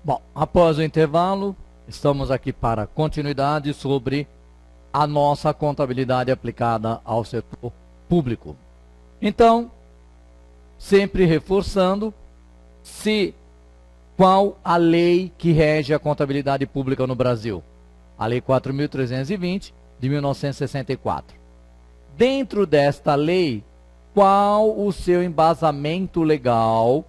Bom, após o intervalo, estamos aqui para continuidade sobre a nossa contabilidade aplicada ao setor público. Então, sempre reforçando, qual a lei que rege a contabilidade pública no Brasil? A Lei 4.320, de 1964. Dentro desta lei, qual o seu embasamento legal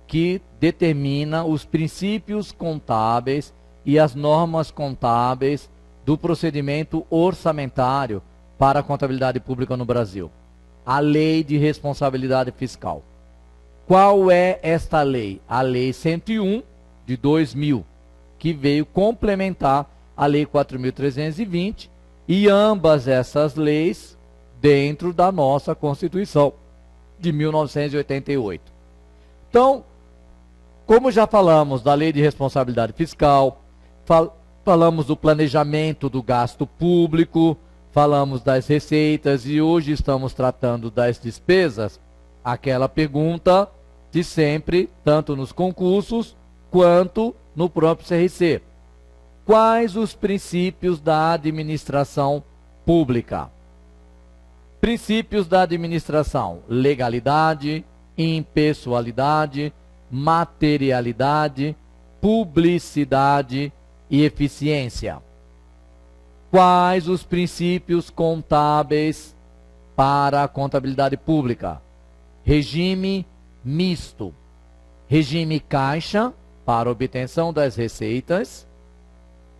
que determina os princípios contábeis e as normas contábeis do procedimento orçamentário para a contabilidade pública no Brasil? A Lei de Responsabilidade Fiscal. Qual é esta lei? A Lei 101 de 2000, que veio complementar a Lei 4.320 e ambas essas leis dentro da nossa Constituição de 1988. Então, como já falamos da Lei de Responsabilidade Fiscal, falamos do planejamento do gasto público, falamos das receitas e hoje estamos tratando das despesas, aquela pergunta de sempre, tanto nos concursos quanto no próprio CRC. Quais os princípios da administração pública? Princípios da administração: legalidade, impessoalidade, materialidade, publicidade e eficiência. Quais os princípios contábeis para a contabilidade pública? Regime misto, regime caixa para obtenção das receitas,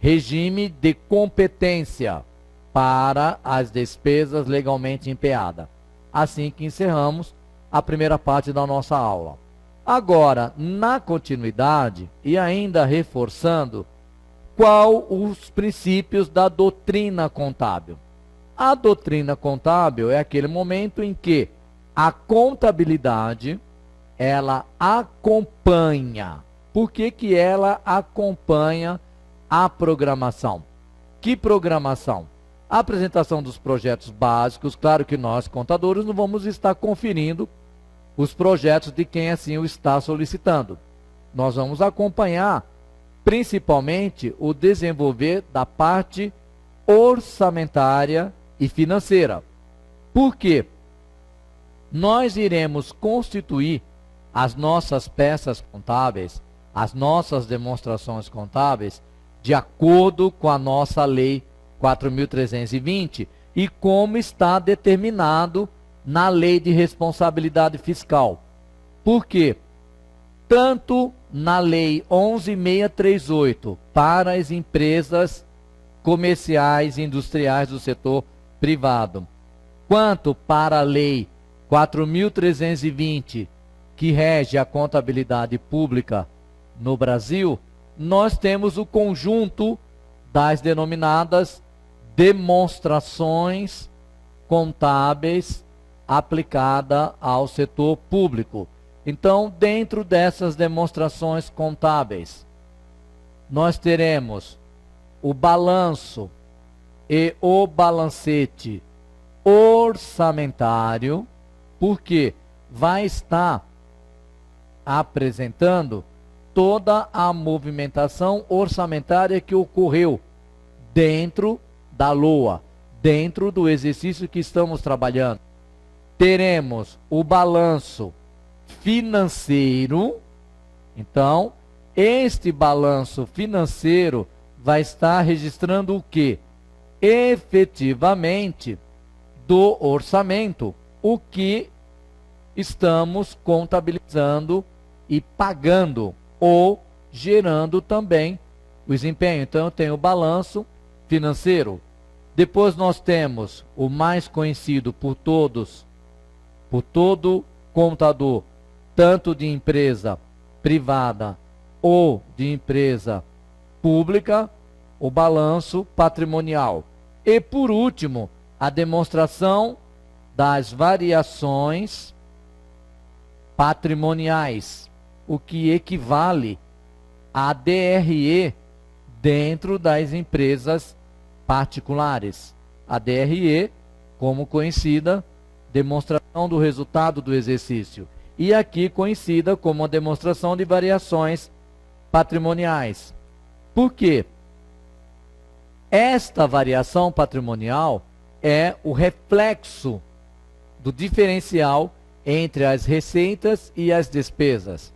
regime de competência para as despesas legalmente empenhadas. Assim que encerramos a primeira parte da nossa aula. Agora, na continuidade, e ainda reforçando, qual os princípios da doutrina contábil? A doutrina contábil é aquele momento em que a contabilidade, ela acompanha. Por que que ela acompanha a programação? Que programação? A apresentação dos projetos básicos. Claro que nós, contadores, não vamos estar conferindo os projetos de quem assim o está solicitando. Nós vamos acompanhar, principalmente, o desenvolver da parte orçamentária e financeira. Por quê? Nós iremos constituir as nossas peças contábeis, as nossas demonstrações contábeis, de acordo com a nossa Lei 4.320 e como está determinado na Lei de Responsabilidade Fiscal. Por quê? Tanto na Lei 11.638 para as empresas comerciais e industriais do setor privado, quanto para a Lei 4.320, que rege a contabilidade pública no Brasil, nós temos o conjunto das denominadas demonstrações contábeis aplicada ao setor público. Então, dentro dessas demonstrações contábeis, nós teremos o balanço e o balancete orçamentário, porque vai estar apresentando toda a movimentação orçamentária que ocorreu dentro da LOA, dentro do exercício que estamos trabalhando. Teremos o balanço financeiro. Então, este balanço financeiro vai estar registrando o que? Efetivamente, do orçamento, o que estamos contabilizando e pagando, ou gerando também o desempenho. Então, eu tenho o balanço financeiro. Depois nós temos o mais conhecido por todos, por todo contador, tanto de empresa privada ou de empresa pública, o balanço patrimonial. E por último, a demonstração das variações patrimoniais, o que equivale a DRE dentro das empresas particulares. A DRE, como conhecida, demonstração do resultado do exercício. E aqui conhecida como a demonstração de variações patrimoniais. Por quê? Esta variação patrimonial é o reflexo do diferencial entre as receitas e as despesas.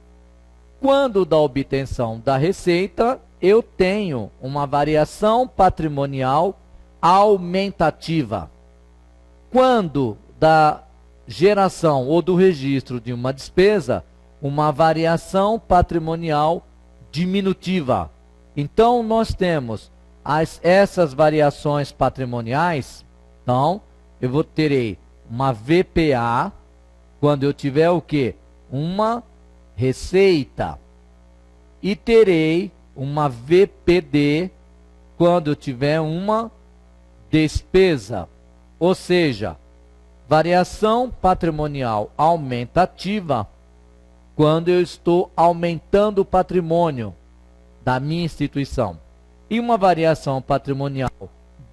Quando da obtenção da receita, eu tenho uma variação patrimonial aumentativa. Quando da geração ou do registro de uma despesa, uma variação patrimonial diminutiva. Então, nós temos essas variações patrimoniais. Então, eu terei uma VPA quando eu tiver o quê? Uma receita. E terei uma VPD quando eu tiver uma despesa. Ou seja, variação patrimonial aumentativa quando eu estou aumentando o patrimônio da minha instituição. E uma variação patrimonial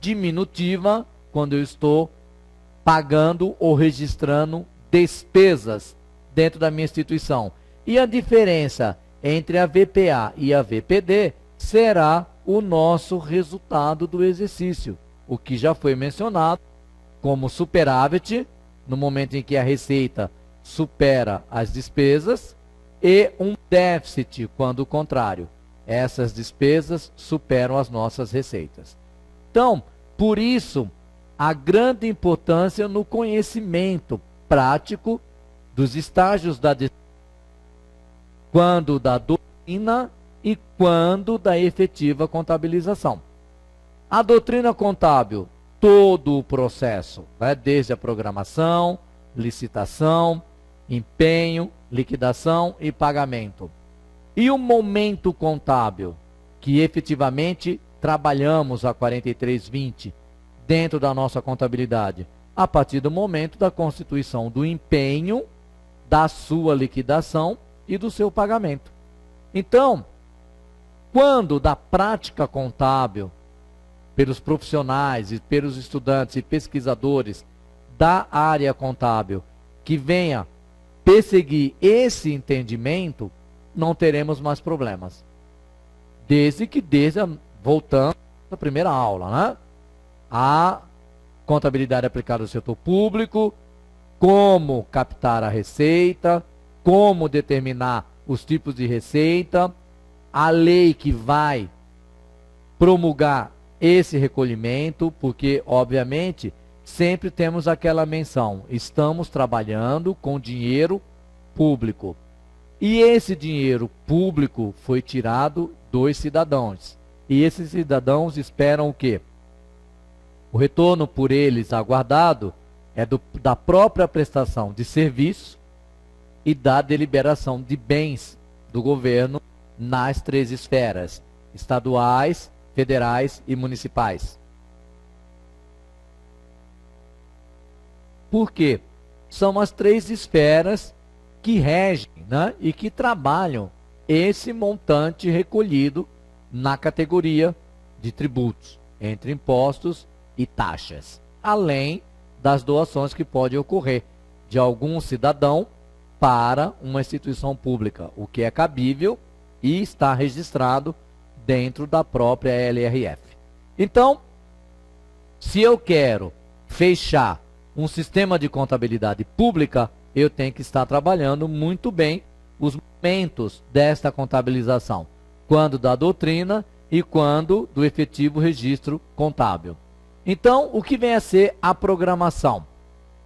diminutiva quando eu estou pagando ou registrando despesas dentro da minha instituição. E a diferença entre a VPA e a VPD será o nosso resultado do exercício, o que já foi mencionado como superávit, no momento em que a receita supera as despesas, e um déficit, quando o contrário, essas despesas superam as nossas receitas. Então, por isso, a grande importância no conhecimento prático dos estágios da quando da doutrina e quando da efetiva contabilização. A doutrina contábil, todo o processo, né, desde a programação, licitação, empenho, liquidação e pagamento. E o momento contábil, que efetivamente trabalhamos a 4320 dentro da nossa contabilidade, a partir do momento da constituição do empenho, da sua liquidação e do seu pagamento. Então, quando da prática contábil, pelos profissionais e pelos estudantes e pesquisadores da área contábil, que venha perseguir esse entendimento, não teremos mais problemas. Voltando à primeira aula, né? A contabilidade aplicada ao setor público, como captar a receita, como determinar os tipos de receita, a lei que vai promulgar esse recolhimento, porque, obviamente, sempre temos aquela menção, estamos trabalhando com dinheiro público. E esse dinheiro público foi tirado dos cidadãos. E esses cidadãos esperam o quê? O retorno por eles aguardado é da própria prestação de serviço e da deliberação de bens do governo nas 3 esferas, estaduais, federais e municipais. Por quê? São as 3 esferas que regem, né, e que trabalham esse montante recolhido na categoria de tributos, entre impostos e taxas, além das doações que podem ocorrer de algum cidadão para uma instituição pública, o que é cabível e está registrado dentro da própria LRF. Então, se eu quero fechar um sistema de contabilidade pública, eu tenho que estar trabalhando muito bem os momentos desta contabilização, quando da doutrina e quando do efetivo registro contábil. Então, o que vem a ser a programação?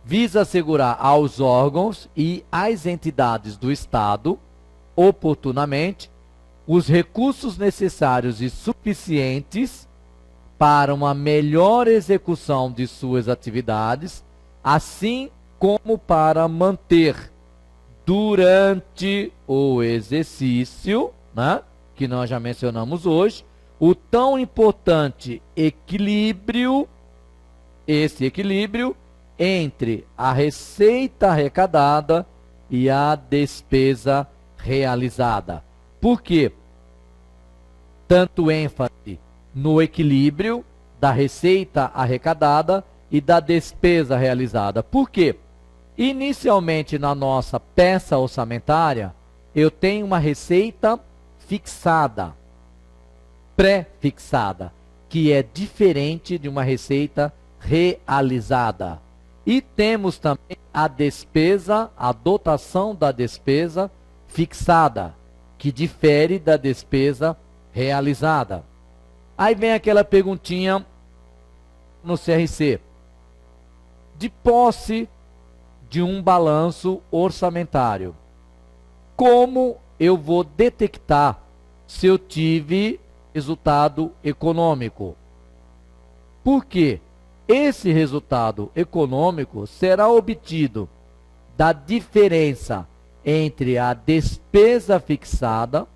Visa assegurar aos órgãos e às entidades do Estado, oportunamente, os recursos necessários e suficientes para uma melhor execução de suas atividades, assim como para manter durante o exercício, né, que nós já mencionamos hoje, o tão importante equilíbrio, esse equilíbrio entre a receita arrecadada e a despesa realizada. Por quê? Tanto ênfase no equilíbrio da receita arrecadada e da despesa realizada. Por quê? Inicialmente, na nossa peça orçamentária, eu tenho uma receita fixada, pré-fixada, que é diferente de uma receita realizada. E temos também a despesa, a dotação da despesa fixada, que difere da despesa realizada. Aí vem aquela perguntinha no CRC. De posse de um balanço orçamentário, como eu vou detectar se eu tive resultado econômico? Porque esse resultado econômico será obtido da diferença entre a despesa fixada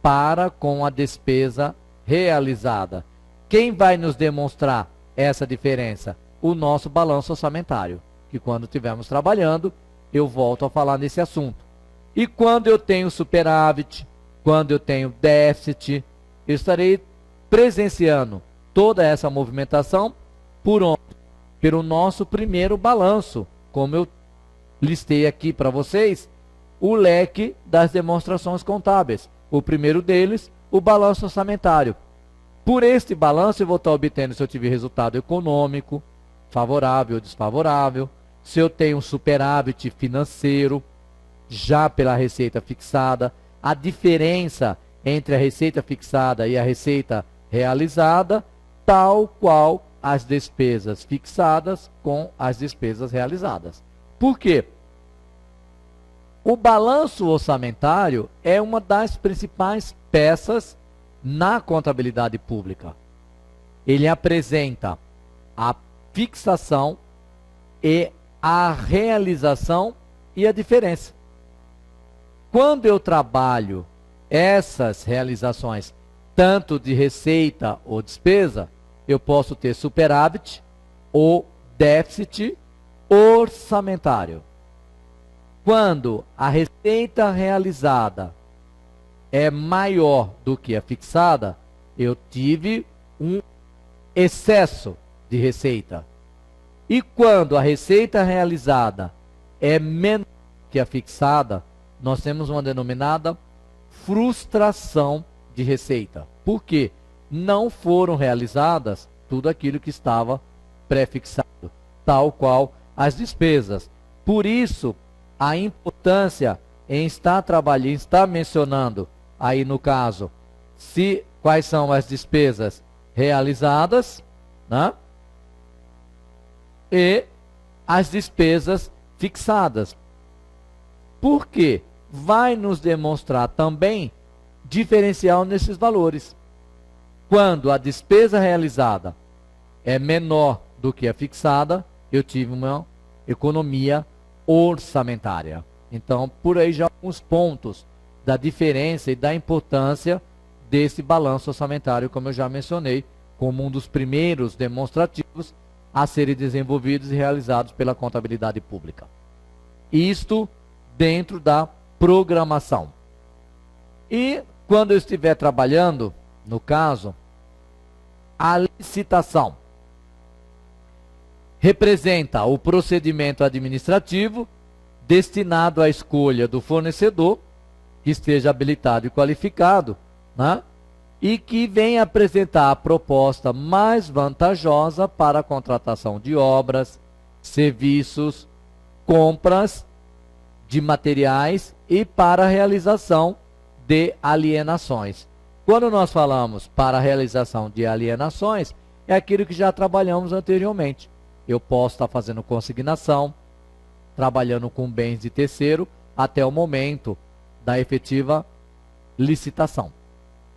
para com a despesa realizada. Quem vai nos demonstrar essa diferença? O nosso balanço orçamentário, que quando estivermos trabalhando, eu volto a falar nesse assunto. E quando eu tenho superávit, quando eu tenho déficit, eu estarei presenciando toda essa movimentação por onde? Pelo nosso primeiro balanço, como eu listei aqui para vocês, o leque das demonstrações contábeis. O primeiro deles, o balanço orçamentário. Por este balanço eu vou estar obtendo se eu tive resultado econômico, favorável ou desfavorável, se eu tenho um superávit financeiro, já pela receita fixada, a diferença entre a receita fixada e a receita realizada, tal qual as despesas fixadas com as despesas realizadas. Por quê? O balanço orçamentário é uma das principais peças na contabilidade pública. Ele apresenta a fixação e a realização e a diferença. Quando eu trabalho essas realizações, tanto de receita ou despesa, eu posso ter superávit ou déficit orçamentário. Quando a receita realizada é maior do que a fixada, eu tive um excesso de receita. E quando a receita realizada é menor que a fixada, nós temos uma denominada frustração de receita. Por quê? Não foram realizadas tudo aquilo que estava pré-fixado, tal qual as despesas. Por isso, a importância em estar trabalhando, estar mencionando aí no caso, quais são as despesas realizadas, né? E as despesas fixadas. Por quê? Vai nos demonstrar também diferencial nesses valores. Quando a despesa realizada é menor do que a fixada, eu tive uma economia orçamentária. Então, por aí já alguns pontos da diferença e da importância desse balanço orçamentário, como eu já mencionei, como um dos primeiros demonstrativos a serem desenvolvidos e realizados pela contabilidade pública. Isto dentro da programação. E quando eu estiver trabalhando, no caso, a licitação representa o procedimento administrativo destinado à escolha do fornecedor que esteja habilitado e qualificado, né? E que venha apresentar a proposta mais vantajosa para a contratação de obras, serviços, compras de materiais e para a realização de alienações. Quando nós falamos para a realização de alienações, é aquilo que já trabalhamos anteriormente. Eu posso estar fazendo consignação, trabalhando com bens de terceiro, até o momento da efetiva licitação.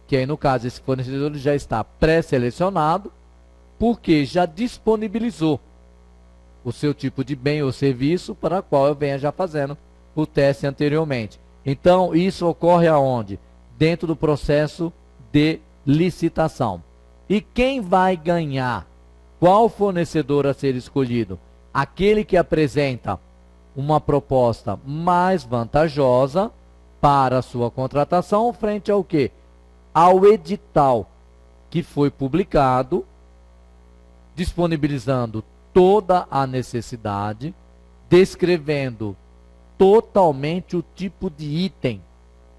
Que aí, no caso, esse fornecedor já está pré-selecionado, porque já disponibilizou o seu tipo de bem ou serviço para o qual eu venha já fazendo o teste anteriormente. Então, isso ocorre aonde? Dentro do processo de licitação. E quem vai ganhar? Qual fornecedor a ser escolhido? Aquele que apresenta uma proposta mais vantajosa para a sua contratação frente ao quê? Ao edital que foi publicado, disponibilizando toda a necessidade, descrevendo totalmente o tipo de item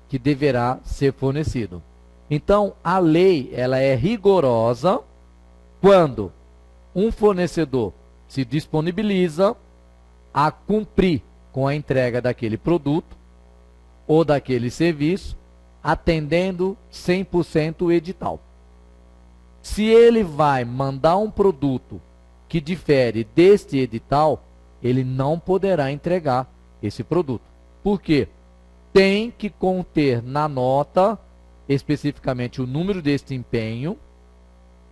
que deverá ser fornecido. Então, a lei ela é rigorosa quando um fornecedor se disponibiliza a cumprir com a entrega daquele produto ou daquele serviço, atendendo 100% o edital. Se ele vai mandar um produto que difere deste edital, ele não poderá entregar esse produto. Por quê? Tem que conter na nota especificamente o número deste empenho,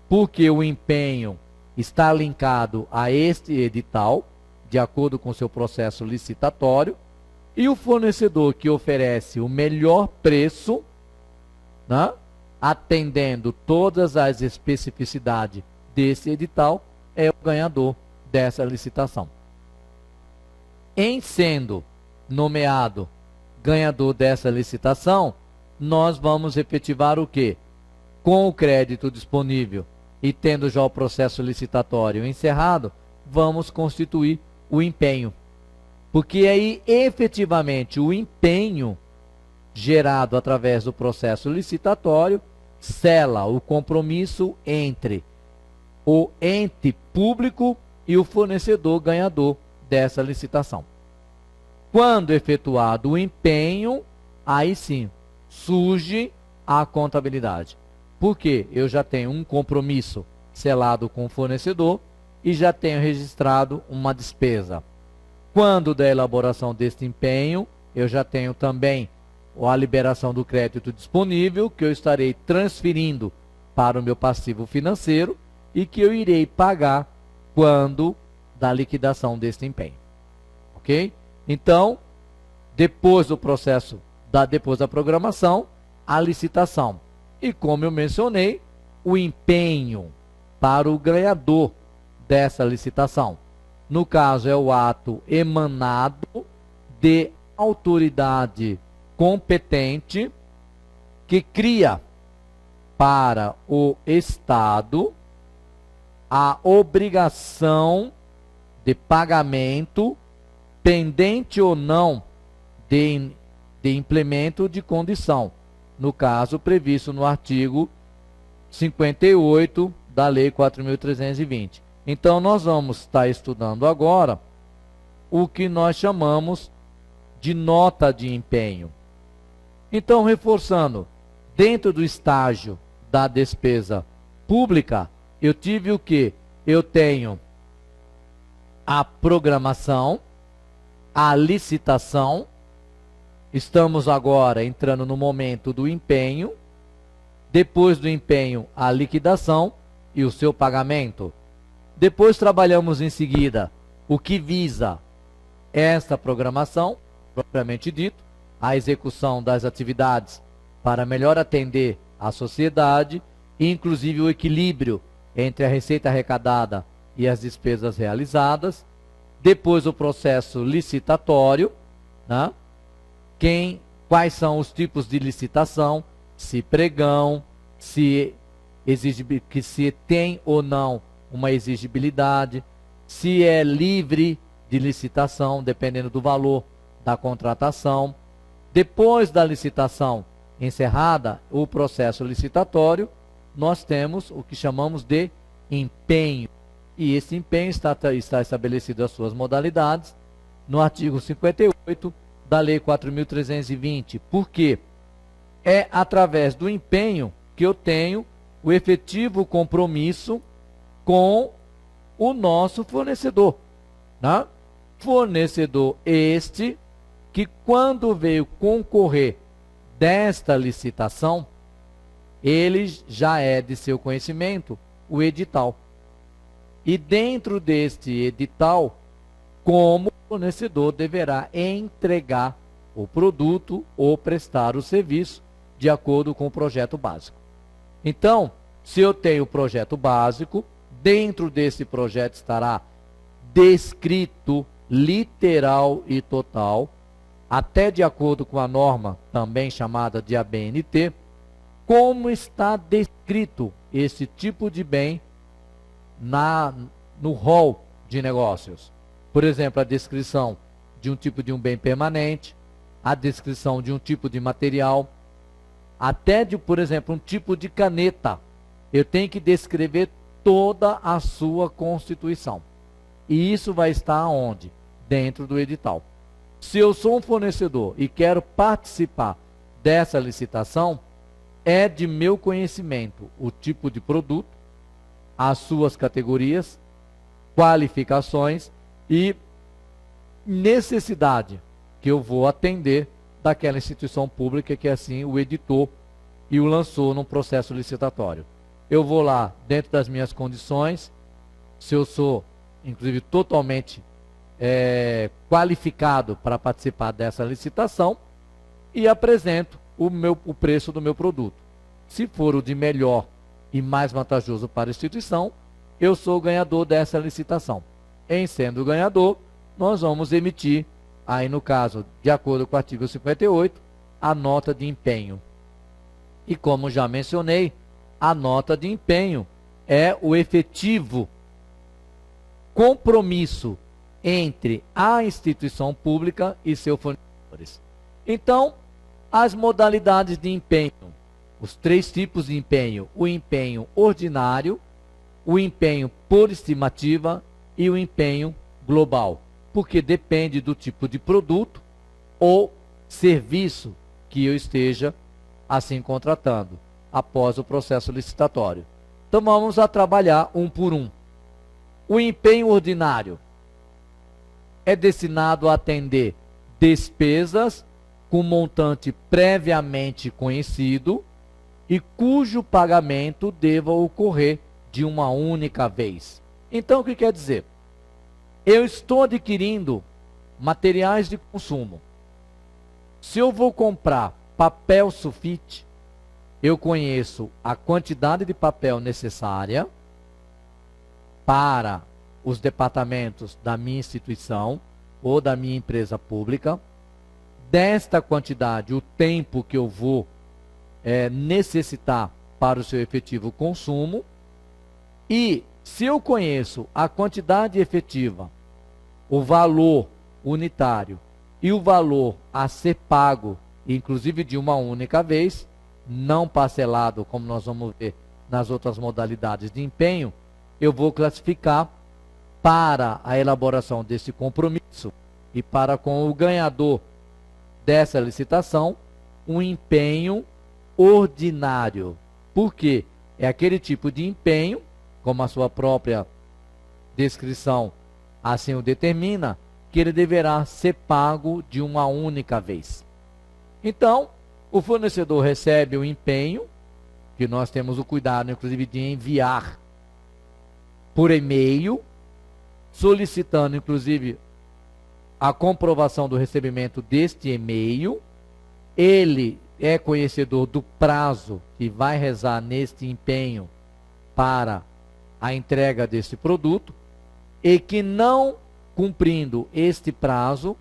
porque o empenho está linkado a este edital, de acordo com seu processo licitatório, e o fornecedor que oferece o melhor preço, né, atendendo todas as especificidades desse edital, é o ganhador dessa licitação. Em sendo nomeado ganhador dessa licitação, nós vamos efetivar o quê? Com o crédito disponível e tendo já o processo licitatório encerrado, vamos constituir o empenho. Porque aí, efetivamente, o empenho gerado através do processo licitatório sela o compromisso entre o ente público e o fornecedor ganhador dessa licitação. Quando efetuado o empenho, aí sim surge a contabilidade. Porque eu já tenho um compromisso selado com o fornecedor e já tenho registrado uma despesa. Quando da elaboração deste empenho, eu já tenho também a liberação do crédito disponível, que eu estarei transferindo para o meu passivo financeiro e que eu irei pagar quando da liquidação deste empenho. Ok? Então, depois do processo, depois da programação, a licitação. E como eu mencionei, o empenho para o ganhador dessa licitação. No caso, é o ato emanado de autoridade competente que cria para o Estado a obrigação de pagamento, pendente ou não de implemento de condição, no caso previsto no artigo 58 da Lei 4.320. Então, nós vamos estar estudando agora o que nós chamamos de nota de empenho. Então, reforçando, dentro do estágio da despesa pública, eu tive o quê? Eu tenho a programação, a licitação, estamos agora entrando no momento do empenho, depois do empenho, a liquidação e o seu pagamento. Depois trabalhamos em seguida o que visa esta programação, propriamente dito, a execução das atividades para melhor atender a sociedade, inclusive o equilíbrio entre a receita arrecadada e as despesas realizadas. Depois o processo licitatório, né? Quais são os tipos de licitação, se pregão, se tem ou não uma exigibilidade, se é livre de licitação, dependendo do valor da contratação. Depois da licitação encerrada, o processo licitatório, nós temos o que chamamos de empenho. E esse empenho está estabelecido as suas modalidades no artigo 58 da Lei 4.320. Por quê? É através do empenho que eu tenho o efetivo compromisso com o nosso fornecedor, né? Fornecedor este que, quando veio concorrer desta licitação, ele já é de seu conhecimento o edital. E dentro deste edital, como o fornecedor deverá entregar o produto ou prestar o serviço de acordo com o projeto básico. Então, se eu tenho o projeto básico, dentro desse projeto estará descrito literal e total, até de acordo com a norma também chamada de ABNT, como está descrito esse tipo de bem no rol de negócios. Por exemplo, a descrição de um tipo de um bem permanente, a descrição de um tipo de material, até de, por exemplo, um tipo de caneta. Eu tenho que descrever toda a sua constituição. E isso vai estar onde? Dentro do edital. Se eu sou um fornecedor e quero participar dessa licitação, é de meu conhecimento o tipo de produto, as suas categorias, qualificações e necessidade que eu vou atender daquela instituição pública que assim o editou e o lançou num processo licitatório. Eu vou lá dentro das minhas condições, se eu sou, inclusive, totalmente qualificado para participar dessa licitação e apresento o preço do meu produto. Se for o de melhor e mais vantajoso para a instituição, eu sou o ganhador dessa licitação. Em sendo o ganhador, nós vamos emitir, aí no caso, de acordo com o artigo 58, a nota de empenho. E como já mencionei, a nota de empenho é o efetivo compromisso entre a instituição pública e seus fornecedores. Então, as modalidades de empenho, os 3 tipos de empenho: o empenho ordinário, o empenho por estimativa e o empenho global, porque depende do tipo de produto ou serviço que eu esteja assim contratando após o processo licitatório. Então vamos a trabalhar um por um. O empenho ordinário é destinado a atender despesas com montante previamente conhecido e cujo pagamento deva ocorrer de uma única vez. Então, o que quer dizer? Eu estou adquirindo materiais de consumo. Se eu vou comprar papel sulfite, eu conheço a quantidade de papel necessária para os departamentos da minha instituição ou da minha empresa pública. Desta quantidade, o tempo que eu vou necessitar para o seu efetivo consumo. E se eu conheço a quantidade efetiva, o valor unitário e o valor a ser pago, inclusive de uma única vez, não parcelado, como nós vamos ver nas outras modalidades de empenho, eu vou classificar para a elaboração desse compromisso e para com o ganhador dessa licitação um empenho ordinário. Por quê? É aquele tipo de empenho, como a sua própria descrição assim o determina, que ele deverá ser pago de uma única vez. Então, o fornecedor recebe o empenho, que nós temos o cuidado, inclusive, de enviar por e-mail, solicitando, inclusive, a comprovação do recebimento deste e-mail. Ele é conhecedor do prazo que vai rezar neste empenho para a entrega deste produto e que, não cumprindo este prazo,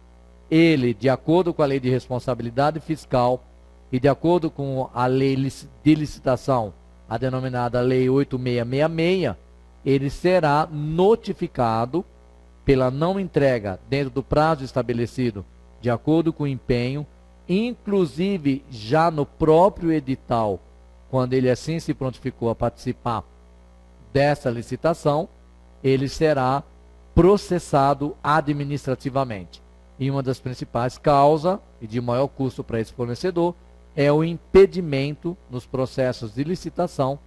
ele, de acordo com a lei de responsabilidade fiscal e de acordo com a lei de licitação, a denominada Lei 8666, ele será notificado pela não entrega dentro do prazo estabelecido de acordo com o empenho, inclusive já no próprio edital, quando ele assim se prontificou a participar dessa licitação, ele será processado administrativamente. E uma das principais causas, e de maior custo para esse fornecedor, é o impedimento nos processos de licitação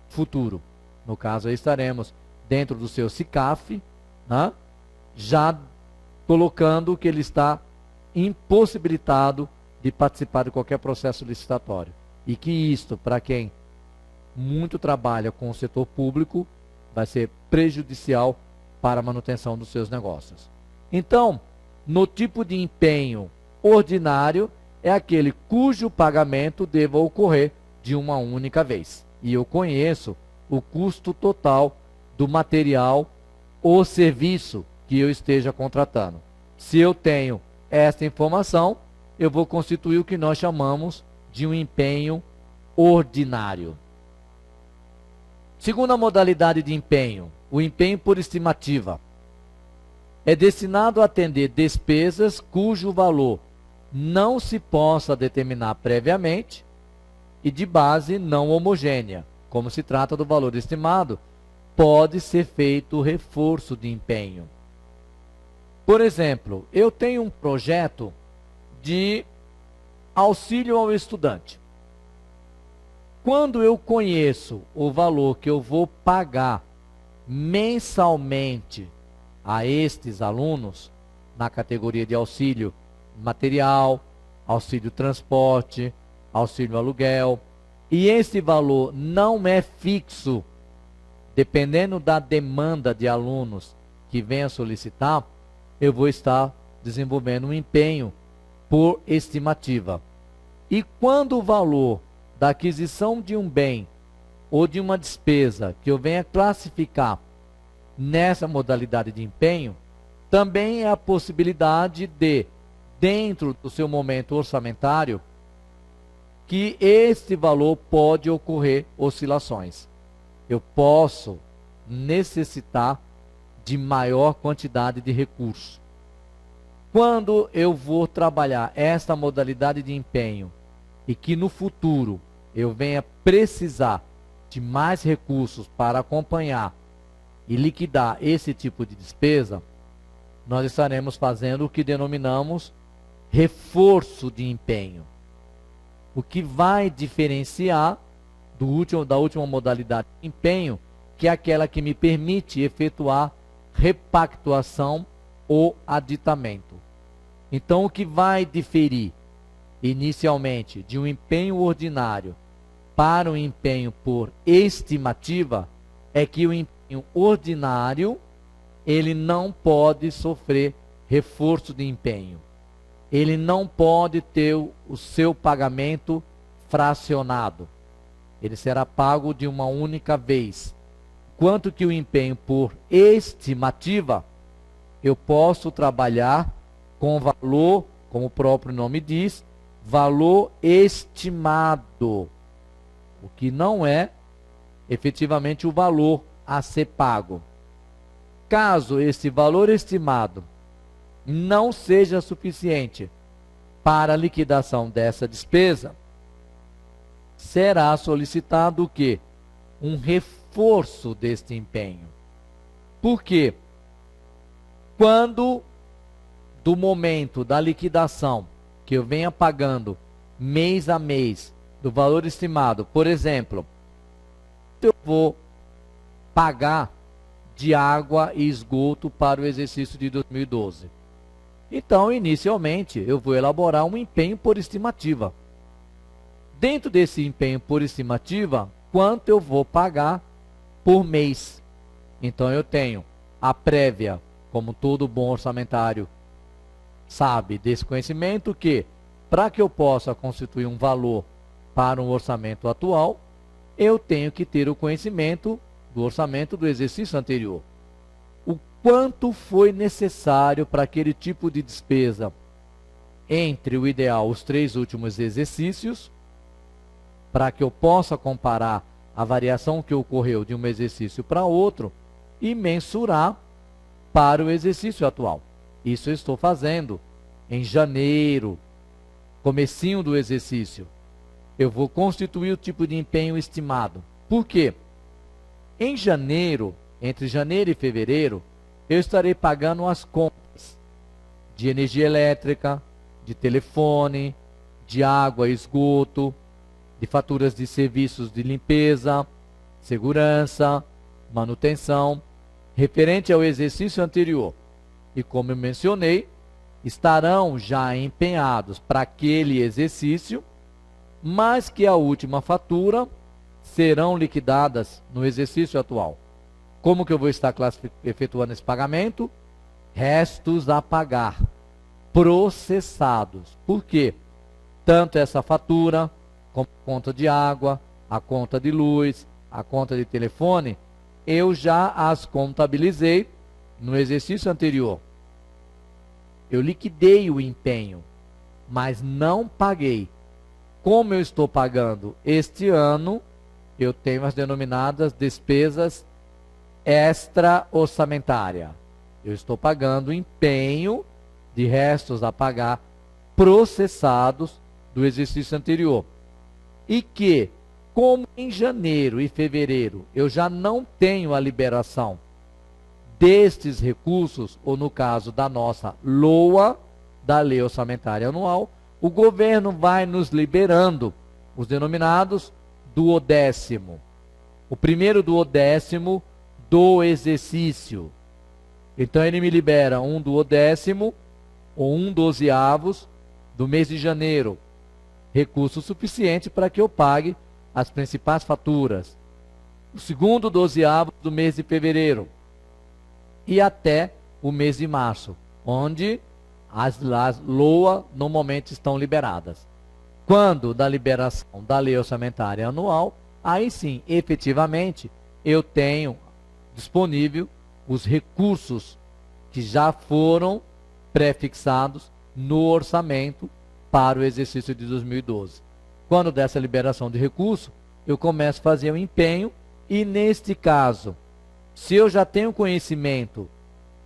futuro. No caso, aí estaremos dentro do seu SICAF, né, já colocando que ele está impossibilitado de participar de qualquer processo licitatório. E que isto, para quem muito trabalha com o setor público, vai ser prejudicial para a manutenção dos seus negócios. Então, no tipo de empenho ordinário, é aquele cujo pagamento deva ocorrer de uma única vez. E eu conheço o custo total do material ou serviço que eu esteja contratando. Se eu tenho esta informação, eu vou constituir o que nós chamamos de um empenho ordinário. Segunda modalidade de empenho, o empenho por estimativa. É destinado a atender despesas cujo valor não se possa determinar previamente e de base não homogênea. Como se trata do valor estimado, pode ser feito reforço de empenho. Por exemplo, eu tenho um projeto de auxílio ao estudante. Quando eu conheço o valor que eu vou pagar mensalmente a estes alunos, na categoria de auxílio material, auxílio transporte, auxílio aluguel, e esse valor não é fixo, dependendo da demanda de alunos que venha solicitar, eu vou estar desenvolvendo um empenho por estimativa. E quando o valor da aquisição de um bem ou de uma despesa que eu venha classificar nessa modalidade de empenho, também é a possibilidade de, dentro do seu momento orçamentário, que este valor pode ocorrer oscilações. Eu posso necessitar de maior quantidade de recursos. Quando eu vou trabalhar esta modalidade de empenho e que no futuro eu venha precisar de mais recursos para acompanhar e liquidar esse tipo de despesa, nós estaremos fazendo o que denominamos reforço de empenho. O que vai diferenciar da última modalidade de empenho, que é aquela que me permite efetuar repactuação ou aditamento. Então, o que vai diferir inicialmente de um empenho ordinário para um empenho por estimativa é que o empenho ordinário ele não pode sofrer reforço de empenho. Ele não pode ter o seu pagamento fracionado. Ele será pago de uma única vez. Quanto que o empenho por estimativa, eu posso trabalhar com valor, como o próprio nome diz, valor estimado. O que não é efetivamente o valor a ser pago. Caso esse valor estimado não seja suficiente para a liquidação dessa despesa, será solicitado o quê? Um reforço deste empenho. Por quê? Quando do momento da liquidação que eu venha pagando mês a mês do valor estimado, por exemplo, eu vou pagar de água e esgoto para o exercício de 2012. Então, inicialmente, eu vou elaborar um empenho por estimativa. Dentro desse empenho por estimativa, quanto eu vou pagar por mês? Então, eu tenho a prévia, como todo bom orçamentário sabe desse conhecimento, que para que eu possa constituir um valor para um orçamento atual, eu tenho que ter o conhecimento do orçamento do exercício anterior. O quanto foi necessário para aquele tipo de despesa entre o ideal, os 3 últimos exercícios, para que eu possa comparar a variação que ocorreu de um exercício para outro e mensurar para o exercício atual. Isso eu estou fazendo em janeiro, comecinho do exercício. Eu vou constituir o tipo de empenho estimado. Por quê? Em janeiro, entre janeiro e fevereiro, eu estarei pagando as contas de energia elétrica, de telefone, de água e esgoto, de faturas de serviços de limpeza, segurança, manutenção, referente ao exercício anterior. E como eu mencionei, estarão já empenhados para aquele exercício, mas que a última fatura serão liquidadas no exercício atual. Como que eu vou estar efetuando esse pagamento? Restos a pagar, processados. Por quê? Tanto essa fatura, como a conta de água, a conta de luz, a conta de telefone, eu já as contabilizei no exercício anterior. Eu liquidei o empenho, mas não paguei. Como eu estou pagando este ano, eu tenho as denominadas despesas extra-orçamentária. Eu estou pagando empenho de restos a pagar processados do exercício anterior. e que, como em janeiro e fevereiro eu já não tenho a liberação destes recursos, ou no caso da nossa LOA, da Lei Orçamentária Anual, o governo vai nos liberando os denominados duodécimo. O primeiro duodécimo do exercício. Então ele me libera um duodécimo ou um dozeavos do mês de janeiro. Recurso suficiente para que eu pague as principais faturas. O segundo dozeavo do mês de fevereiro. E até o mês de março, onde as LOA normalmente estão liberadas. Quando da liberação da Lei Orçamentária Anual, aí sim, efetivamente, eu tenho disponível os recursos que já foram prefixados no orçamento para o exercício de 2012. Quando dessa liberação de recurso, eu começo a fazer o empenho e, neste caso, se eu já tenho conhecimento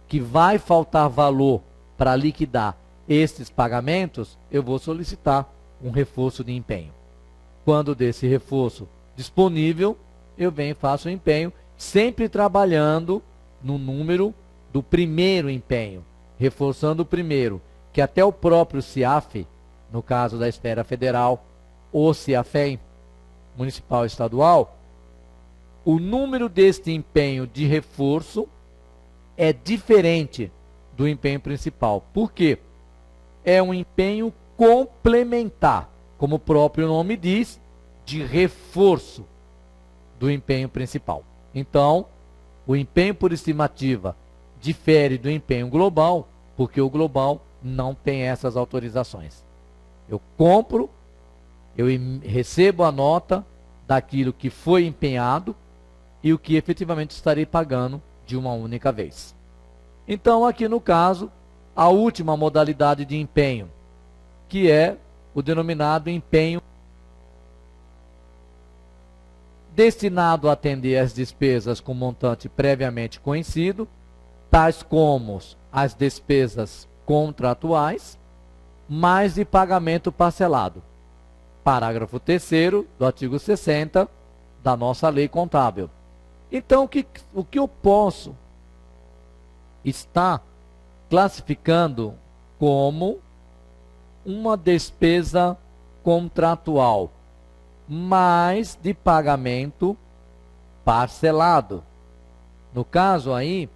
que vai faltar valor para liquidar estes pagamentos, eu vou solicitar um reforço de empenho. Quando desse reforço disponível, eu venho e faço o empenho, sempre trabalhando no número do primeiro empenho, reforçando o primeiro, que até o próprio CIAF, no caso da esfera federal, ou CIAFEM, municipal e estadual, o número deste empenho de reforço é diferente do empenho principal. Por quê? É um empenho complementar, como o próprio nome diz, de reforço do empenho principal. Então, o empenho por estimativa difere do empenho global, porque o global não tem essas autorizações. Eu compro, eu recebo a nota daquilo que foi empenhado e o que efetivamente estarei pagando de uma única vez. Então, aqui no caso, a última modalidade de empenho, que é o denominado empenho destinado a atender às despesas com montante previamente conhecido, tais como as despesas contratuais, mais de pagamento parcelado. Parágrafo 3º do artigo 60 da nossa lei contábil. Então, o que eu posso estar classificando como uma despesa contratual, mais de pagamento parcelado. No caso aí,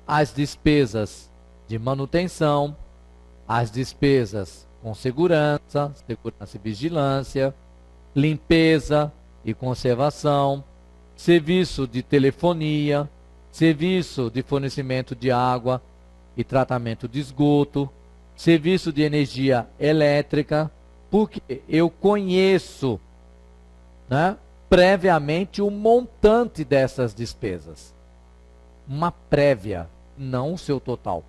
as despesas de manutenção, as despesas com segurança e vigilância, limpeza e conservação, serviço de telefonia, serviço de fornecimento de água e tratamento de esgoto, serviço de energia elétrica, porque eu conheço, né, previamente o montante dessas despesas. Uma prévia, não o seu total.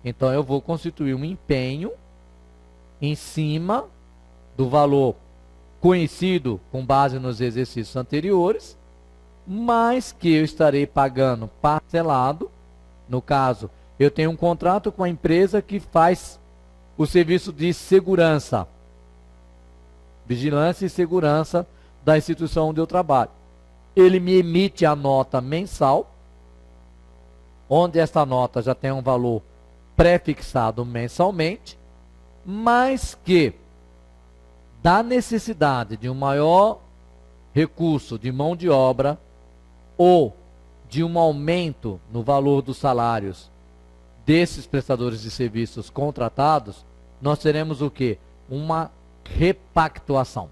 Então eu vou constituir um empenho em cima do valor conhecido com base nos exercícios anteriores, mas que eu estarei pagando parcelado. No caso, eu tenho um contrato com a empresa que faz o serviço de segurança, vigilância e segurança da instituição onde eu trabalho. Ele me emite a nota mensal, onde esta nota já tem um valor prefixado mensalmente, mas que, da necessidade de um maior recurso de mão de obra ou de um aumento no valor dos salários desses prestadores de serviços contratados, nós teremos o quê? Uma repactuação.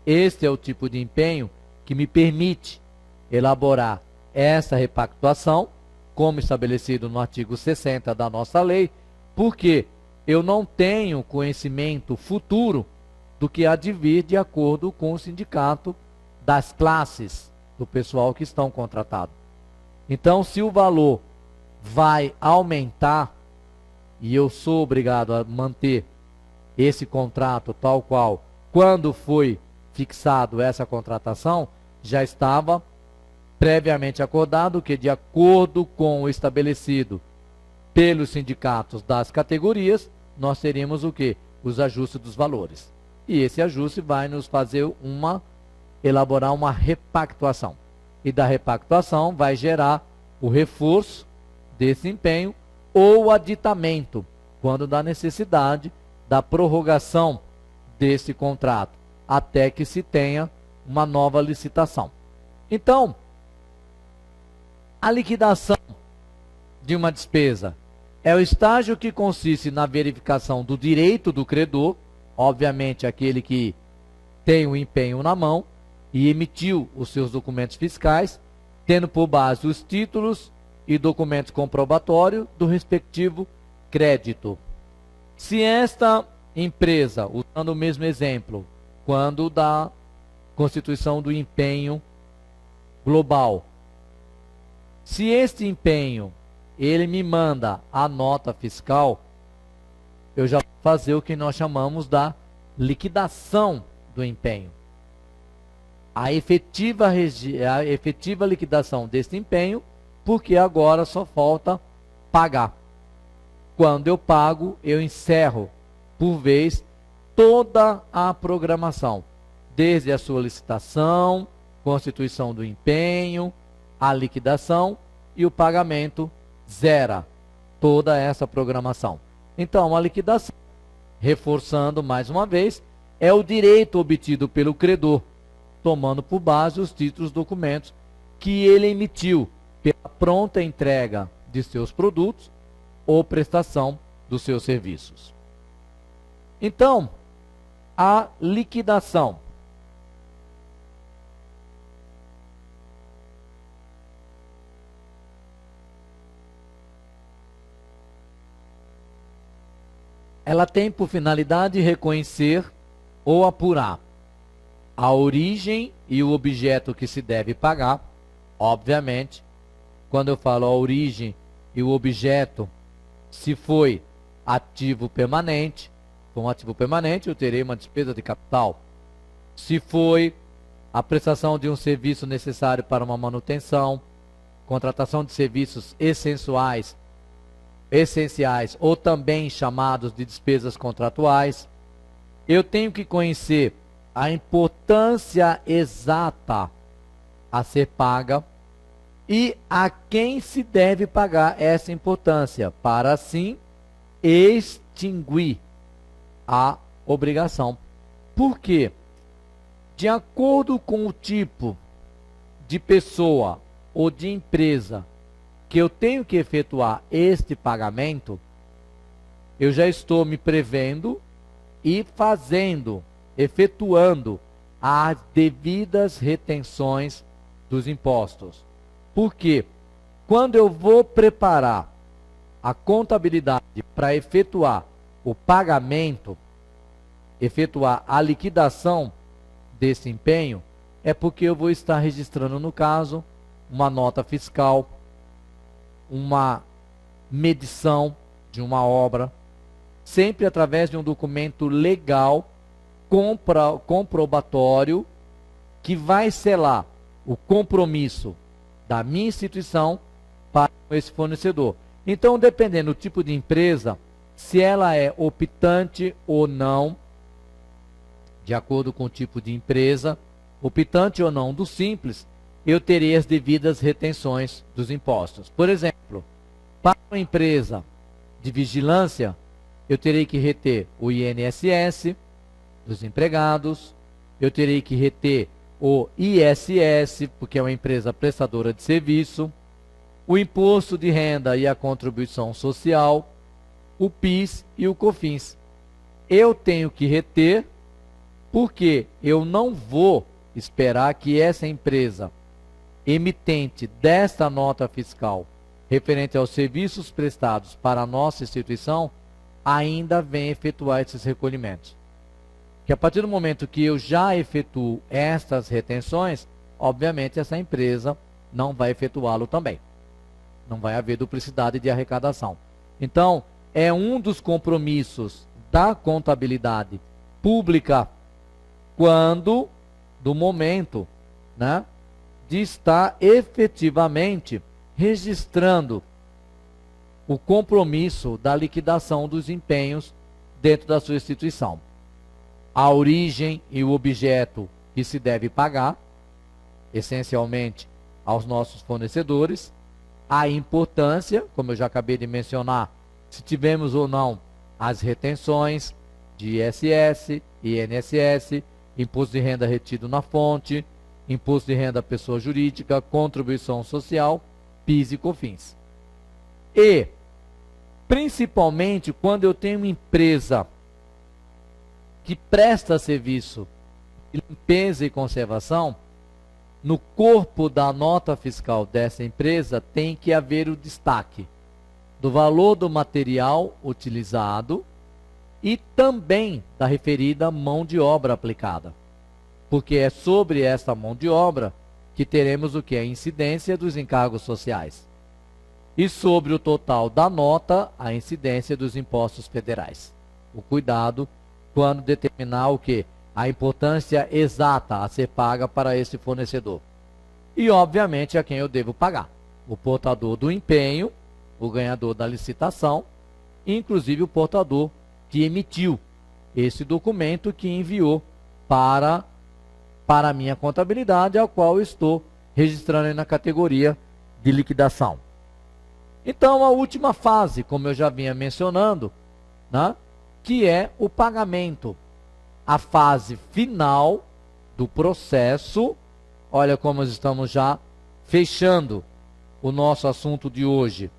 Este é o tipo de empenho que me permite elaborar essa repactuação, como estabelecido no artigo 60 da nossa lei, porque eu não tenho conhecimento futuro do que há de vir de acordo com o sindicato das classes do pessoal que estão contratados. Então, se o valor vai aumentar e eu sou obrigado a manter esse contrato tal qual, quando foi fixado essa contratação, já estava previamente acordado que, de acordo com o estabelecido pelos sindicatos das categorias, nós teríamos o quê? Os ajustes dos valores. E esse ajuste vai nos fazer elaborar uma repactuação. E da repactuação vai gerar o reforço desse empenho ou o aditamento, quando da necessidade da prorrogação desse contrato, até que se tenha uma nova licitação. Então, a liquidação de uma despesa é o estágio que consiste na verificação do direito do credor, obviamente aquele que tem o empenho na mão e emitiu os seus documentos fiscais, tendo por base os títulos e documentos comprobatórios do respectivo crédito. Se esta empresa, usando o mesmo exemplo, quando da constituição do empenho global, se este empenho ele me manda a nota fiscal, eu já vou fazer o que nós chamamos da liquidação do empenho. A efetiva liquidação deste empenho, porque agora só falta pagar. Quando eu pago, eu encerro, por vez, toda a programação, desde a solicitação, constituição do empenho, a liquidação e o pagamento zera toda essa programação. Então, a liquidação, reforçando mais uma vez, é o direito obtido pelo credor, tomando por base os títulos documentos que ele emitiu pela pronta entrega de seus produtos ou prestação dos seus serviços. Então, a liquidação ela tem por finalidade reconhecer ou apurar a origem e o objeto que se deve pagar. Obviamente, quando eu falo a origem e o objeto, se foi ativo permanente, com ativo permanente eu terei uma despesa de capital. Se foi a prestação de um serviço necessário para uma manutenção, contratação de serviços essenciais ou também chamados de despesas contratuais, eu tenho que conhecer a importância exata a ser paga e a quem se deve pagar essa importância, para assim extinguir a obrigação. Por quê? De acordo com o tipo de pessoa ou de empresa que eu tenho que efetuar este pagamento, eu já estou me prevendo e efetuando as devidas retenções dos impostos. Porque quando eu vou preparar a contabilidade para efetuar o pagamento, efetuar a liquidação desse empenho, é porque eu vou estar registrando, no caso, uma nota fiscal, uma medição de uma obra, sempre através de um documento legal, comprobatório, que vai selar o compromisso da minha instituição para esse fornecedor. Então, dependendo do tipo de empresa, se ela é optante ou não, de acordo com o tipo de empresa, optante ou não do simples, eu terei as devidas retenções dos impostos. Por exemplo, para uma empresa de vigilância, eu terei que reter o INSS dos empregados, eu terei que reter o ISS, porque é uma empresa prestadora de serviço, o imposto de renda e a contribuição social, o PIS e o COFINS. Eu tenho que reter, porque eu não vou esperar que essa empresa emitente desta nota fiscal referente aos serviços prestados para a nossa instituição ainda venha efetuar esses recolhimentos. Que a partir do momento que eu já efetuo estas retenções, obviamente essa empresa não vai efetuá-lo também. Não vai haver duplicidade de arrecadação. Então, é um dos compromissos da contabilidade pública quando, do momento, né, de estar efetivamente registrando o compromisso da liquidação dos empenhos dentro da sua instituição. a origem e o objeto que se deve pagar, essencialmente aos nossos fornecedores, a importância, como eu já acabei de mencionar, se tivemos ou não as retenções de ISS, INSS, imposto de renda retido na fonte, imposto de renda à pessoa jurídica, contribuição social, PIS e COFINS. E, principalmente, quando eu tenho uma empresa que presta serviço de limpeza e conservação, no corpo da nota fiscal dessa empresa tem que haver o destaque do valor do material utilizado e também da referida mão de obra aplicada. Porque é sobre essa mão de obra que teremos o que? A incidência dos encargos sociais. E sobre o total da nota, a incidência dos impostos federais. O cuidado quando determinar o que? A importância exata a ser paga para esse fornecedor. E, obviamente, a quem eu devo pagar. O portador do empenho, o ganhador da licitação, e, inclusive, o portador que emitiu esse documento que enviou para a minha contabilidade, ao qual eu estou registrando aí na categoria de liquidação. Então, a última fase, como eu já vinha mencionando, né, que é o pagamento. A fase final do processo. Olha como estamos já fechando o nosso assunto de hoje.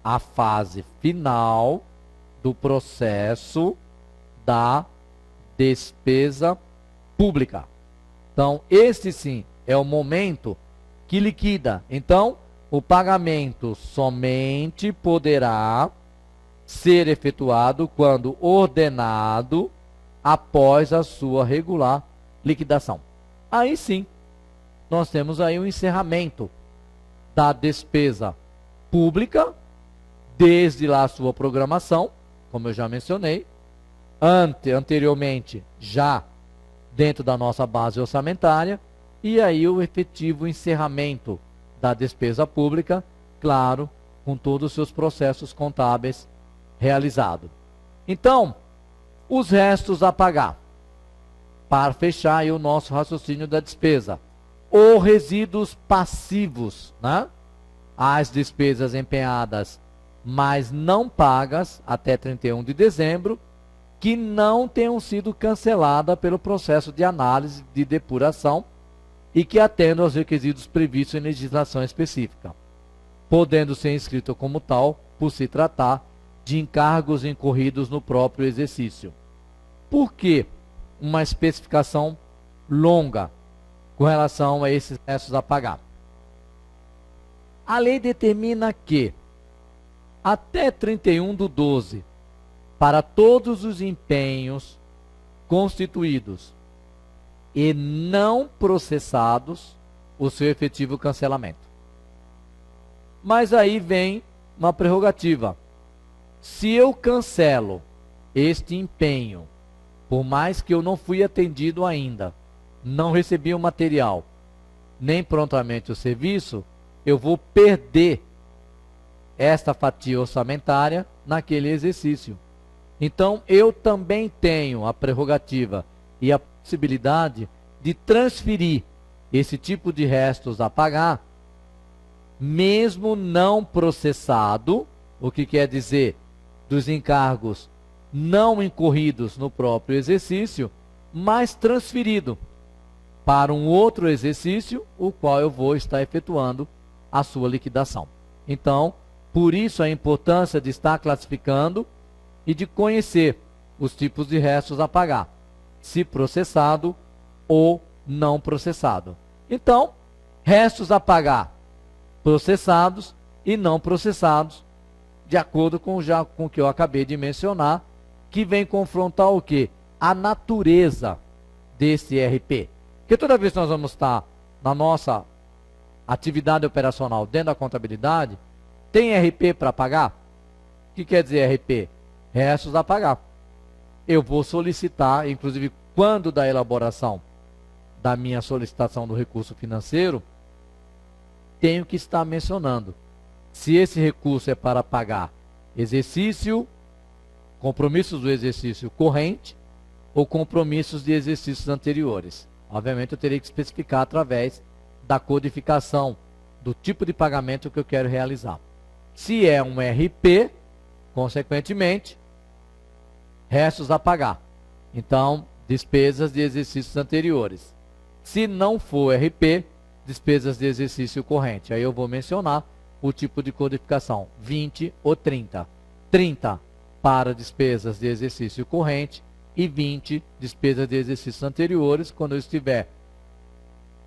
A fase final do processo da despesa pública. Então, este sim é o momento que liquida. Então, o pagamento somente poderá ser efetuado quando ordenado após a sua regular liquidação. Aí sim, nós temos aí o encerramento da despesa pública, desde lá a sua programação, como eu já mencionei, anteriormente já dentro da nossa base orçamentária, e aí o efetivo encerramento da despesa pública, claro, com todos os seus processos contábeis realizados. Então, os restos a pagar, para fechar aí o nosso raciocínio da despesa, ou resíduos passivos, né? As despesas empenhadas, mas não pagas até 31 de dezembro, que não tenham sido canceladas pelo processo de análise de depuração e que atendam aos requisitos previstos em legislação específica, podendo ser inscrito como tal por se tratar de encargos incorridos no próprio exercício. Por que uma especificação longa com relação a esses restos a pagar? A lei determina que, até 31/12, para todos os empenhos constituídos e não processados, o seu efetivo cancelamento. Mas aí vem uma prerrogativa. Se eu cancelo este empenho, por mais que eu não fui atendido ainda, não recebi o material, nem prontamente o serviço, eu vou perder esta fatia orçamentária naquele exercício. Então, eu também tenho a prerrogativa e a possibilidade de transferir esse tipo de restos a pagar, mesmo não processado, o que quer dizer dos encargos não incorridos no próprio exercício, mas transferido para um outro exercício, o qual eu vou estar efetuando a sua liquidação. Então, por isso a importância de estar classificando e de conhecer os tipos de restos a pagar, se processado ou não processado. Então, restos a pagar processados e não processados, de acordo com o que eu acabei de mencionar, que vem confrontar o quê? A natureza desse RP. Porque toda vez que nós vamos estar na nossa atividade operacional dentro da contabilidade, tem RP para pagar? O que quer dizer RP? Restos a pagar. Eu vou solicitar, inclusive quando da elaboração da minha solicitação do recurso financeiro, tenho que estar mencionando se esse recurso é para pagar exercício, compromissos do exercício corrente, ou compromissos de exercícios anteriores. Obviamente eu teria que especificar através da codificação do tipo de pagamento que eu quero realizar. Se é um RP, consequentemente, restos a pagar. Então, despesas de exercícios anteriores. Se não for RP, despesas de exercício corrente. Aí eu vou mencionar o tipo de codificação, 20 ou 30. 30 para despesas de exercício corrente e 20 despesas de exercícios anteriores, quando eu estiver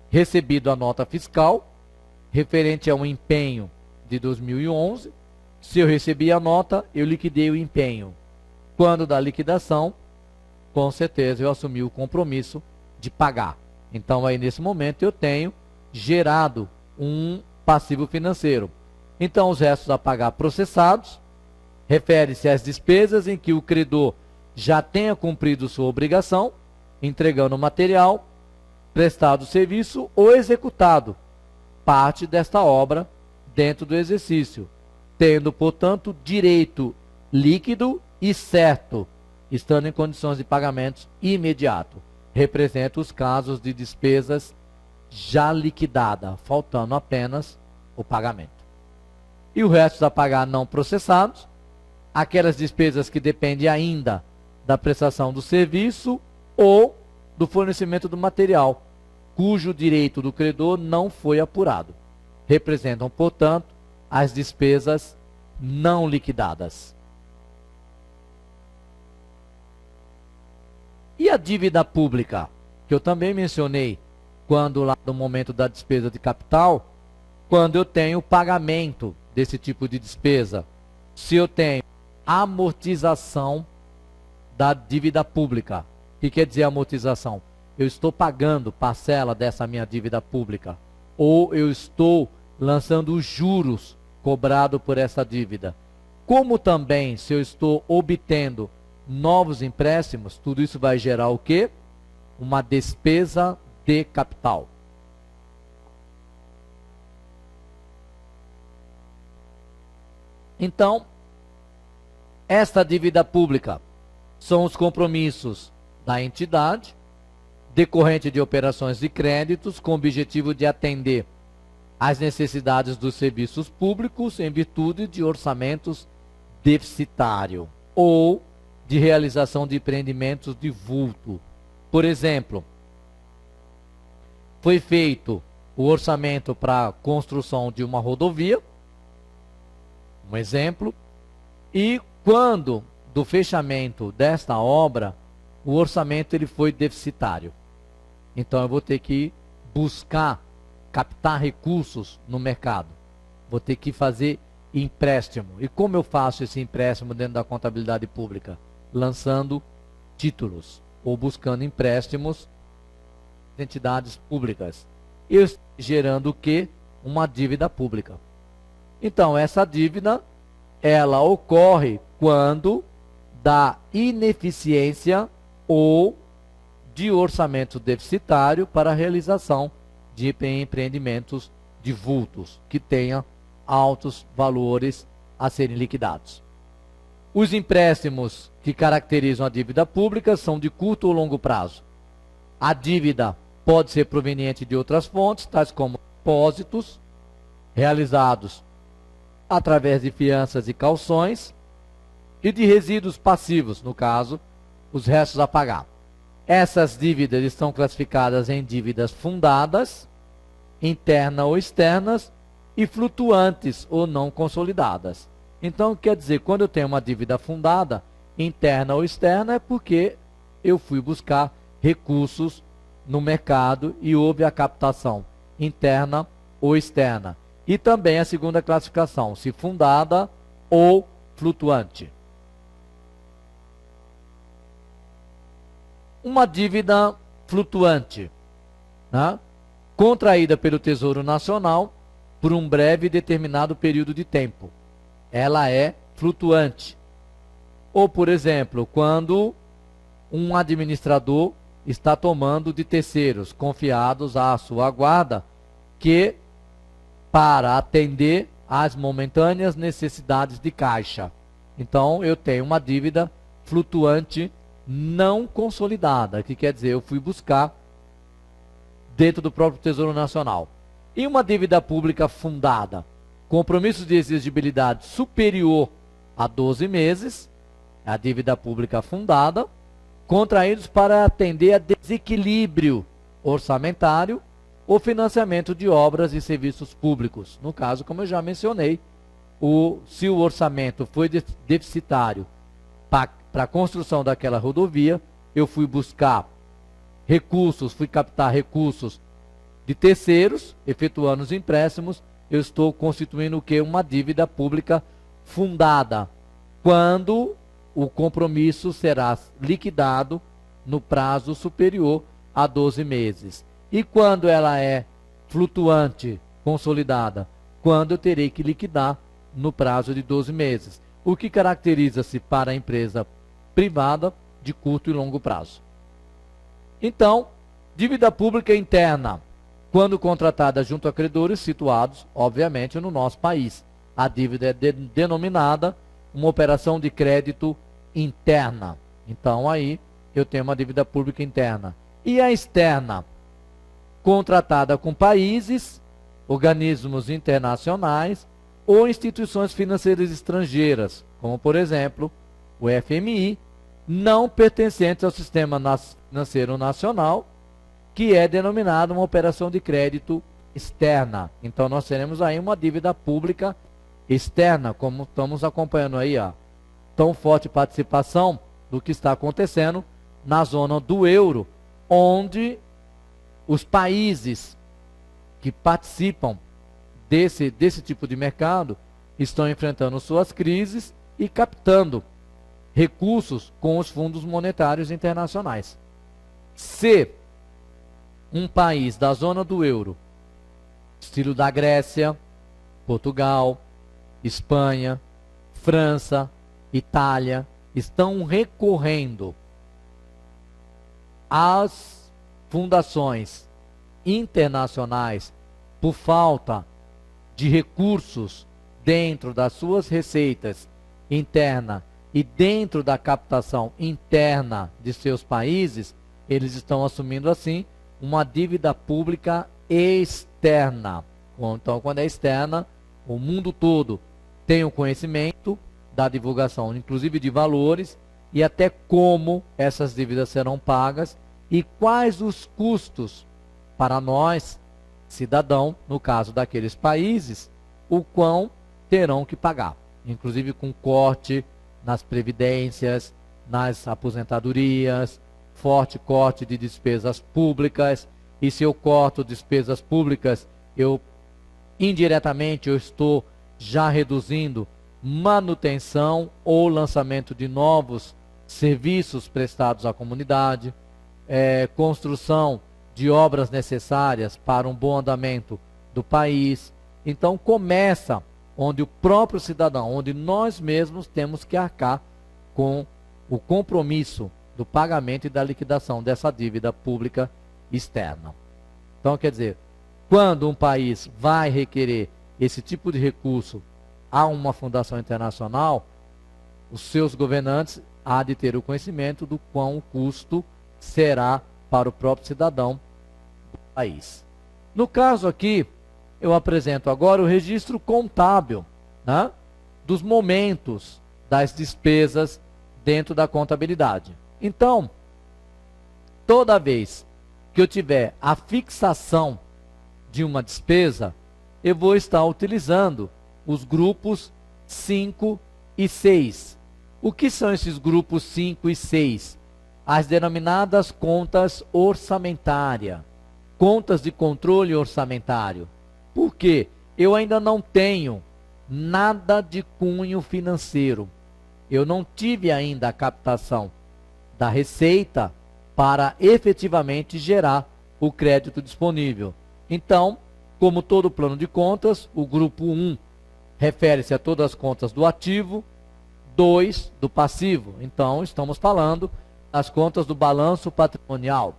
recebido a nota fiscal referente a um empenho de 2011. Se eu recebi a nota, eu liquidei o empenho. Quando da liquidação, com certeza eu assumi o compromisso de pagar. Então aí nesse momento eu tenho gerado um passivo financeiro. Então os restos a pagar processados refere-se às despesas em que o credor já tenha cumprido sua obrigação, entregando o material, prestado o serviço ou executado parte desta obra dentro do exercício, tendo, portanto, direito líquido e certo, estando em condições de pagamento imediato. Representa os casos de despesas já liquidada, faltando apenas o pagamento. E o resto a pagar não processados, aquelas despesas que dependem ainda da prestação do serviço ou do fornecimento do material, cujo direito do credor não foi apurado. Representam, portanto, as despesas não liquidadas. E a dívida pública, que eu também mencionei, quando lá no momento da despesa de capital, quando eu tenho o pagamento desse tipo de despesa, se eu tenho amortização da dívida pública. O que quer dizer amortização? Eu estou pagando parcela dessa minha dívida pública, ou eu estou lançando os juros cobrado por essa dívida. Como também, se eu estou obtendo novos empréstimos, tudo isso vai gerar o quê? Uma despesa de capital. Então, esta dívida pública são os compromissos da entidade, decorrente de operações de créditos, com o objetivo de atender às necessidades dos serviços públicos em virtude de orçamentos deficitários ou de realização de empreendimentos de vulto. Por exemplo, foi feito o orçamento para a construção de uma rodovia, um exemplo, e quando do fechamento desta obra, o orçamento ele foi deficitário. Então eu vou ter que buscar captar recursos no mercado. Vou ter que fazer empréstimo. E como eu faço esse empréstimo dentro da contabilidade pública? Lançando títulos ou buscando empréstimos de entidades públicas. Eu estou gerando o quê? Uma dívida pública. Então essa dívida ela ocorre quando da ineficiência ou de orçamento deficitário para a realização de empreendimentos de vultos, que tenha altos valores a serem liquidados. Os empréstimos que caracterizam a dívida pública são de curto ou longo prazo. A dívida pode ser proveniente de outras fontes, tais como depósitos, realizados através de fianças e calções, e de resíduos passivos, no caso, os restos a pagar. Essas dívidas estão classificadas em dívidas fundadas, internas ou externas, e flutuantes ou não consolidadas. Então, quer dizer, quando eu tenho uma dívida fundada, interna ou externa, é porque eu fui buscar recursos no mercado e houve a captação interna ou externa. E também a segunda classificação, se fundada ou flutuante. Uma dívida flutuante, né, contraída pelo Tesouro Nacional por um breve e determinado período de tempo. Ela é flutuante. Ou, por exemplo, quando um administrador está tomando de terceiros confiados à sua guarda, que para atender às momentâneas necessidades de caixa. Então, eu tenho uma dívida flutuante não consolidada, que quer dizer, eu fui buscar dentro do próprio Tesouro Nacional. E uma dívida pública fundada, compromisso de exigibilidade superior a 12 meses, a dívida pública fundada, contraídos para atender a desequilíbrio orçamentário ou financiamento de obras e serviços públicos. No caso, como eu já mencionei, se o orçamento foi deficitário para a construção daquela rodovia, eu fui buscar recursos, fui captar recursos de terceiros, efetuando os empréstimos, eu estou constituindo o quê? Uma dívida pública fundada, quando o compromisso será liquidado no prazo superior a 12 meses. E quando ela é flutuante, consolidada, quando eu terei que liquidar no prazo de 12 meses, o que caracteriza-se para a empresa privada de curto e longo prazo. Então, dívida pública interna, quando contratada junto a credores situados, obviamente, no nosso país. A dívida é denominada uma operação de crédito interna. Então, aí, eu tenho uma dívida pública interna. E a externa, contratada com países, organismos internacionais ou instituições financeiras estrangeiras, como, por exemplo, o FMI, não pertencentes ao sistema financeiro nacional, que é denominada uma operação de crédito externa. Então, nós teremos aí uma dívida pública externa, como estamos acompanhando aí, ó, tão forte participação do que está acontecendo na zona do euro, onde os países que participam desse tipo de mercado estão enfrentando suas crises e captando recursos com os fundos monetários internacionais. Se um país da zona do euro, estilo da Grécia, Portugal, Espanha, França, Itália, estão recorrendo às fundações internacionais por falta de recursos dentro das suas receitas internas e dentro da captação interna de seus países, eles estão assumindo assim uma dívida pública externa. Então, quando é externa, o mundo todo tem o conhecimento da divulgação, inclusive de valores, e até como essas dívidas serão pagas e quais os custos para nós, cidadão, no caso daqueles países, o quão terão que pagar, inclusive com corte nas previdências, nas aposentadorias, forte corte de despesas públicas, e se eu corto despesas públicas, indiretamente eu estou já reduzindo manutenção ou lançamento de novos serviços prestados à comunidade, construção de obras necessárias para um bom andamento do país. Então começa onde o próprio cidadão, onde nós mesmos temos que arcar com o compromisso do pagamento e da liquidação dessa dívida pública externa. Então, quer dizer, quando um país vai requerer esse tipo de recurso a uma fundação internacional, os seus governantes há de ter o conhecimento do quão o custo será para o próprio cidadão do país. No caso aqui, eu apresento agora o registro contábil, né, dos momentos das despesas dentro da contabilidade. Então, toda vez que eu tiver a fixação de uma despesa, eu vou estar utilizando os grupos 5 e 6. O que são esses grupos 5 e 6? As denominadas contas orçamentárias, contas de controle orçamentário. Por quê? Eu ainda não tenho nada de cunho financeiro. Eu não tive ainda a captação da receita para efetivamente gerar o crédito disponível. Então, como todo plano de contas, o grupo 1 refere-se a todas as contas do ativo, 2 do passivo. Então, estamos falando das contas do balanço patrimonial.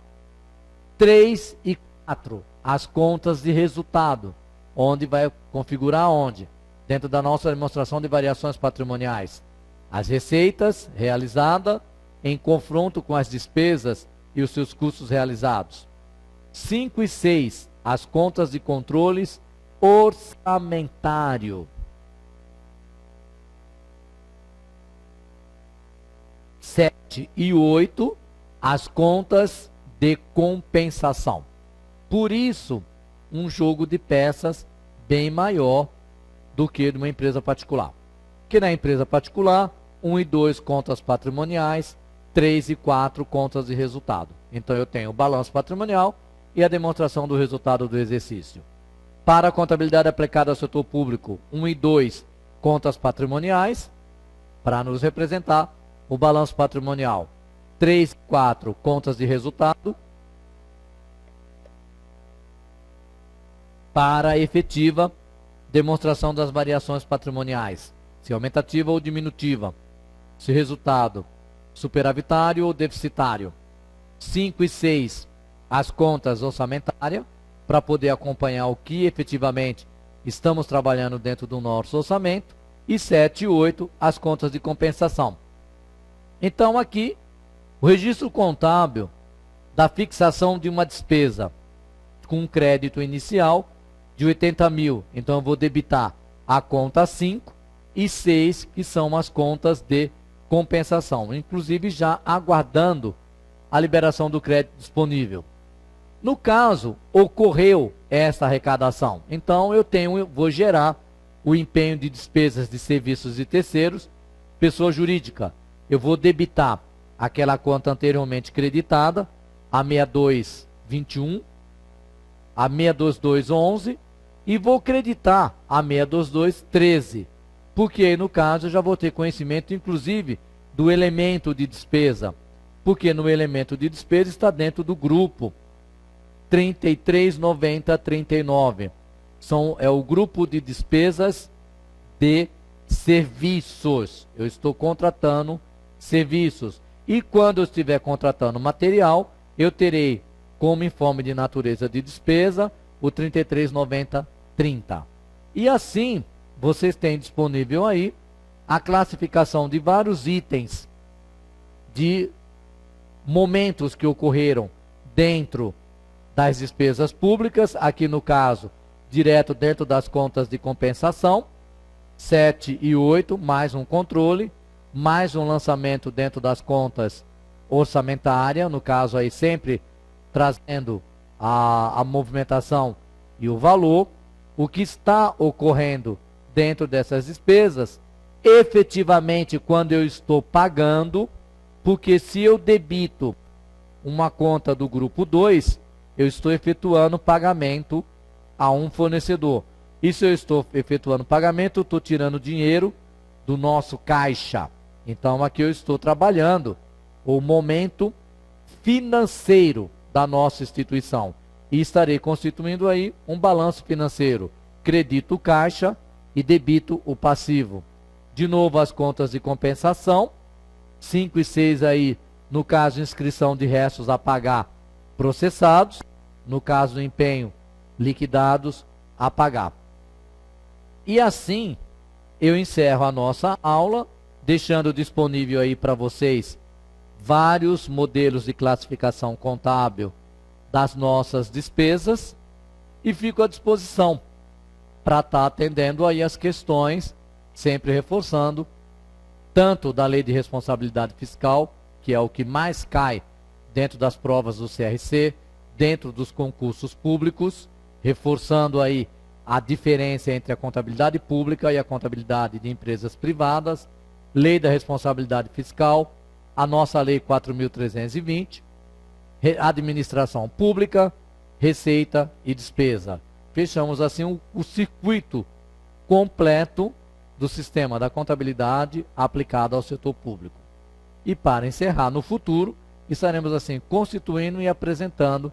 3 e 4, as contas de resultado, onde vai configurar onde? Dentro da nossa demonstração de variações patrimoniais. As receitas realizadas em confronto com as despesas e os seus custos realizados. 5 e 6, as contas de controles orçamentário. 7 e 8, as contas de compensação. Por isso, um jogo de peças bem maior do que de uma empresa particular. Que na empresa particular, 1 e 2 contas patrimoniais, 3 e 4 contas de resultado. Então eu tenho o balanço patrimonial e a demonstração do resultado do exercício. Para a contabilidade aplicada ao setor público, 1 e 2 contas patrimoniais, para nos representar o balanço patrimonial. 3 e 4 contas de resultado, para a efetiva demonstração das variações patrimoniais, se aumentativa ou diminutiva, se resultado superavitário ou deficitário. 5 e 6, as contas orçamentárias, para poder acompanhar o que efetivamente estamos trabalhando dentro do nosso orçamento. E 7 e 8, as contas de compensação. Então aqui, o registro contábil da fixação de uma despesa com um crédito inicial de 80 mil. Então eu vou debitar a conta 5 e 6, que são as contas de compensação, inclusive já aguardando a liberação do crédito disponível. No caso, ocorreu essa arrecadação, então vou gerar o empenho de despesas de serviços de terceiros, pessoa jurídica. Eu vou debitar aquela conta anteriormente creditada, a 6221, a 62211, e vou creditar a 62213, porque aí no caso eu já vou ter conhecimento inclusive do elemento de despesa, porque no elemento de despesa está dentro do grupo 339039. É o grupo de despesas de serviços. Eu estou contratando serviços. E quando eu estiver contratando material, eu terei como informe de natureza de despesa o 339030. E assim, vocês têm disponível aí a classificação de vários itens de momentos que ocorreram dentro das despesas públicas, aqui no caso, direto dentro das contas de compensação, 7 e 8, mais um controle, mais um lançamento dentro das contas orçamentárias, no caso aí sempre trazendo a movimentação e o valor, o que está ocorrendo dentro dessas despesas, efetivamente quando eu estou pagando, porque se eu debito uma conta do grupo 2, eu estou efetuando pagamento a um fornecedor. E se eu estou efetuando pagamento, eu estou tirando dinheiro do nosso caixa. Então aqui eu estou trabalhando o momento financeiro da nossa instituição. E estarei constituindo aí um balanço financeiro. Credito o caixa e debito o passivo. De novo as contas de compensação. 5 e 6 aí, no caso inscrição de restos a pagar processados. No caso do empenho, liquidados a pagar. E assim eu encerro a nossa aula, deixando disponível aí para vocês vários modelos de classificação contábil das nossas despesas e fico à disposição para estar atendendo aí as questões, sempre reforçando, tanto da Lei de Responsabilidade Fiscal, que é o que mais cai dentro das provas do CRC, dentro dos concursos públicos, reforçando aí a diferença entre a contabilidade pública e a contabilidade de empresas privadas, Lei da Responsabilidade Fiscal, a nossa Lei 4.320, administração pública, receita e despesa. Fechamos assim o circuito completo do sistema da contabilidade aplicado ao setor público. E para encerrar, no futuro, estaremos assim constituindo e apresentando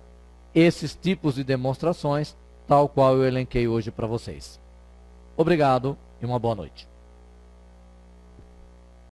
esses tipos de demonstrações, tal qual eu elenquei hoje para vocês. Obrigado e uma boa noite.